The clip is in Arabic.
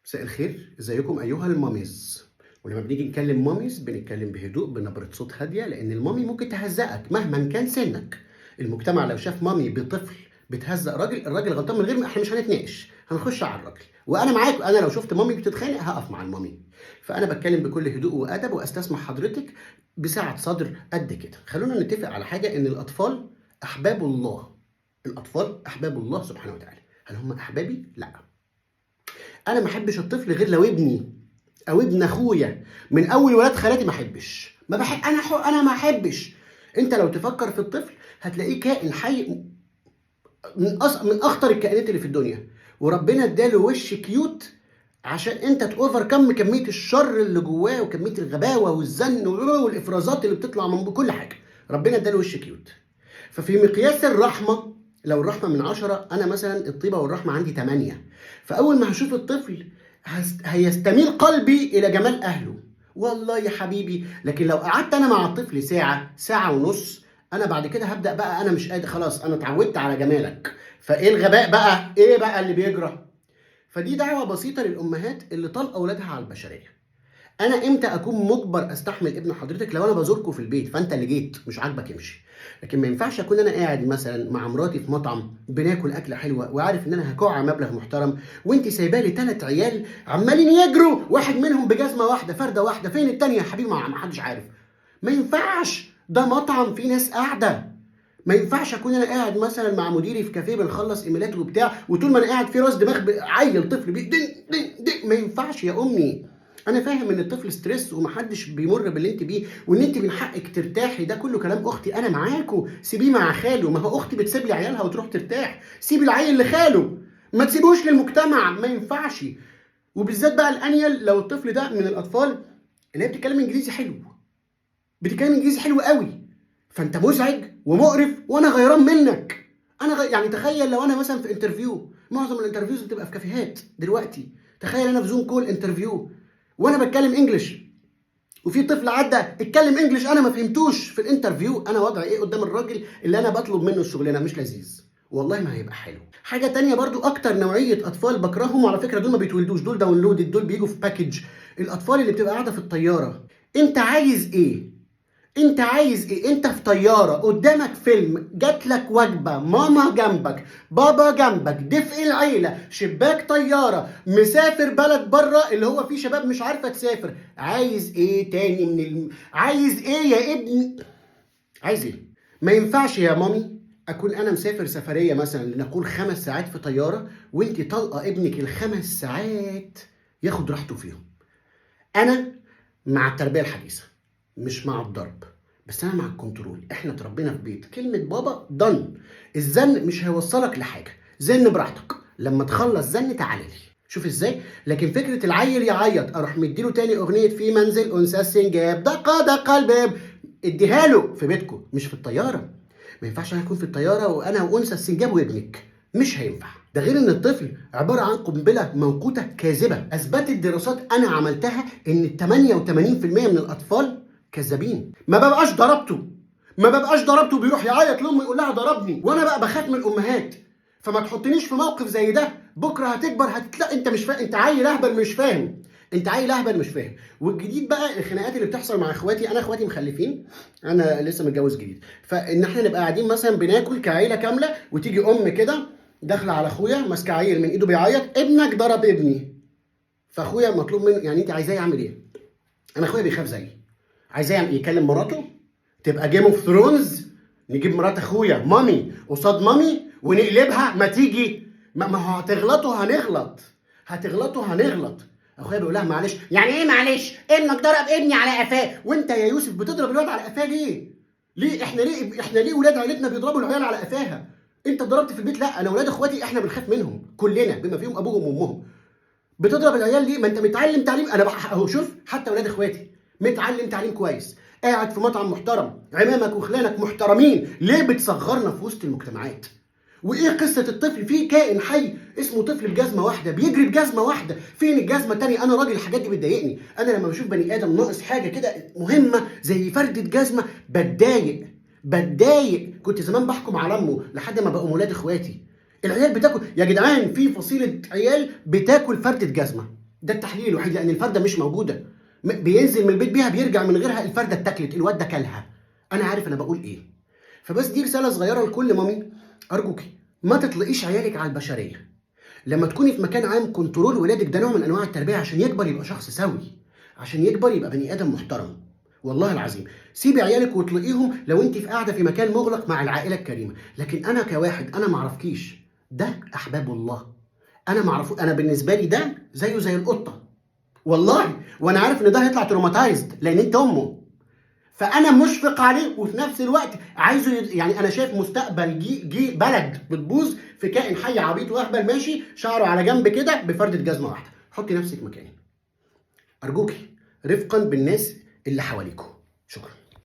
مساء الخير، ازيكم ايها الماميز؟ ولما بنيجي نكلم ماميز بنتكلم بهدوء بنبرة صوت هادية، لان المامي ممكن تهزقك مهما كان سنك. المجتمع لو شاف مامي بطفل بتهزق راجل، الراجل غلطان من غير ما احنا مش هنتناقش، هنخش على الراجل. وانا معاك، انا لو شفت مامي بتتخانق هقف مع المامي. فانا بتكلم بكل هدوء وادب واستسمح حضرتك بسعة صدر قد كده. خلونا نتفق على حاجة، ان الاطفال احباب الله. الاطفال احباب الله سبحانه وتعالى. هل هم احبابي؟ لا. انا ما احبش الطفل غير لو ابني او ابن اخويا. من اول ولاد خالاتي ما احبش، ما بحب انا ما احبش. انت لو تفكر في الطفل هتلاقيه كائن حي، من اخطر الكائنات اللي في الدنيا، وربنا اداله وش كيوت عشان انت تاوفر كميه الشر اللي جواه وكميه الغباوه والزن والافرازات اللي بتطلع من كل حاجه. ربنا اداله وش كيوت. ففي مقياس الرحمه، لو الرحمه من 10، انا مثلا الطيبه والرحمه عندي 8. فاول ما هشوف الطفل هيستميل قلبي الى جمال اهله، والله يا حبيبي. لكن لو قعدت انا مع الطفل ساعه، ساعه ونص، انا بعد كده هبدا بقى انا مش قادر، خلاص انا اتعودت على جمالك. فايه الغباء بقى؟ ايه بقى اللي بيجرى؟ فدي دعوه بسيطه للامهات اللي طلقه اولادها على البشريه. انا امتى اكون مجبر استحمل ابن حضرتك؟ لو انا بزوركم في البيت فانت اللي جيت مش عاجبك امشي. لكن ما ينفعش اكون انا قاعد مثلا مع مراتي في مطعم بناكل اكله حلوه وعارف ان انا هكوع مبلغ محترم، وانت سايبه لي 3 عيال عمالين يجروا، واحد منهم بجزمه واحده فرده واحده، فين التانيه يا حبيبي؟ ما حدش عارف. ما ينفعش، ده مطعم فيه ناس قاعده. ما ينفعش اكون انا قاعد مثلا مع مديري في كافيه بنخلص ايميلات وبتاع، وطول ما انا قاعد في راس دماغ عيل طفل دين دين دين. ما ينفعش يا امي. انا فاهم ان الطفل ستريس ومحدش بيمر باللي انت بيه، وان انت من حقك ترتاحي، ده كله كلام اختي، انا معاكو. سيبيه مع خاله، ما هو اختي بتسيب لي عيالها وتروح ترتاح. سيب العيل لخاله، ما تسيبوش للمجتمع. ما ينفعش. وبالذات بقى الانيل لو الطفل ده من الاطفال اللي هي بتتكلم انجليزي حلو، بتتكلم انجليزي حلو قوي، فانت مزعج ومقرف وانا غيران منك. يعني تخيل لو انا مثلا في انترفيو، معظم الانترفيوز بتبقى في كافيهات دلوقتي، تخيل انا في زوم كول انترفيو وانا بتكلم انجلش، وفي طفل عدى اتكلم انجلش انا ما فهمتوش في الانترفيو، انا وضعي ايه قدام الراجل اللي انا بطلب منه الشغلانه؟ مش لذيذ والله، ما هيبقى حلو. حاجه تانية برضو، اكتر نوعيه اطفال بكرههم، على فكره دول ما بيتولدوش، دول داونلودد، دول بيجوا في باكج. الاطفال اللي بتبقى قاعده في الطياره. انت عايز ايه؟ انت عايز ايه؟ انت في طياره قدامك فيلم، جات لك وجبه، ماما جنبك، بابا جنبك، دفء العيله، شباك طياره، مسافر بلد بره اللي هو فيه شباب مش عارفه تسافر. عايز ايه تاني عايز ايه يا ابني؟ عايز ايه؟ ما ينفعش يا مامي اكون انا مسافر سفريه مثلا لنقول 5 ساعات في طياره، وانت طالقه ابنك ال5 ساعات ياخد راحته فيهم. انا مع التربيه الحديثه، مش مع الضرب، بس انا مع الكنترول. احنا اتربينا في بيت كلمه بابا ضن. الزن مش هيوصلك لحاجه، زن براحتك، لما تخلص زن تعالى لي. شوف ازاي. لكن فكره العيل يعيط اروح مديله تاني اغنيه في منزل انثى السنجاب دق دق الباب، اديها له في بيتكم مش في الطياره. ما ينفعش انا اكون في الطياره وانا وانثى السنجاب وابنك، مش هينفع. ده غير ان الطفل عباره عن قنبله موقوته كاذبه. اثبتت دراسات انا عملتها ان 88% من الاطفال كذابين. ما ببقاش ضربته بيروح يعيط لامه يقول لها ضربني، وانا بقى بخاف من الامهات. فما تحطنيش في موقف زي ده، بكره هتكبر هتتلاقي انت مش فاهم، انت عيل اهبل مش فاهم. انت عيل اهبل مش فاهم. والجديد بقى الخناقات اللي بتحصل مع اخواتي، انا اخواتي مخلفين، انا لسه متجوز جديد، فان احنا نبقى قاعدين مثلا بناكل كعيله كامله، وتيجي ام كده داخله على اخويا ماسكه عيل من ايده بيعيط، ابنك ضرب ابني. فاخويا مطلوب منه، يعني انت عايزاه يعمل ايه؟ انا اخويا بيخاف زيي، عايزاه يكلم مراته، تبقى جيم اوف ثرونز، نجيب مرات اخويا مامي قصاد مامي ونقلبها، ما تيجي، ما هو هتغلطوا هنغلط. اخويا بيقول لها معلش. يعني ايه معلش؟ ابنك ضرب ابني على قفاه. وانت يا يوسف بتضرب الولد على قفاه ليه؟ ليه ولاد عيلتنا بيضربوا العيال على قفاها؟ انت اتضربت في البيت؟ لا، انا ولاد اخواتي احنا بنخاف منهم كلنا بما فيهم ابوهم وامهم. بتضرب العيال ليه؟ ما انت متعلم تعليم. انا اهو شوف، حتى ولاد اخواتي متعلم تعليم كويس، قاعد في مطعم محترم، عمامك وخلانك محترمين، ليه بتصغرنا في وسط المجتمعات؟ وايه قصه الطفل؟ في كائن حي اسمه طفل بجزمه واحده بيجري بجزمه واحده، فين الجزمه الثانيه؟ انا راجل الحاجات دي بتضايقني، انا لما بشوف بني ادم ناقص حاجه كده مهمه زي فرده جزمه بتضايق. كنت زمان بحكم على امه لحد ما بقوا ولاد اخواتي. العيال بتاكل يا جدعان، في فصيله عيال بتاكل فرده جزمه. ده التحليل الوحيد، لان الفرده مش موجوده. بينزل من البيت بيها، بيرجع من غيرها، الفرده اتاكلت، الواد ده كلها. انا عارف انا بقول ايه. فبس دي رساله صغيره لكل مامي، ارجوكي ما تطلقيش عيالك على البشريه. لما تكوني في مكان عام، كنترول ولادك ده نوع من انواع التربيه، عشان يكبر يبقى شخص سوي، عشان يكبر يبقى بني ادم محترم. والله العظيم سيبي عيالك واطلقيهم لو انت في قاعده في مكان مغلق مع العائله الكريمه، لكن انا كواحد انا ما اعرفكيش، ده احباب الله. انا ما اعرفه، انا بالنسبه لي ده زيه زي القطه والله، وانا عارف ان ده هيطلع تروماتايزد لان انت امه. فانا مشفق عليه، وفي نفس الوقت عايزه يعني انا شايف مستقبل جي بلد بتبوظ في كائن حي عبيط واهبل ماشي شعره على جنب كده بفردة جزمه واحده. حطي نفسك مكاني ارجوكي، رفقا بالناس اللي حواليكوا. شكرا.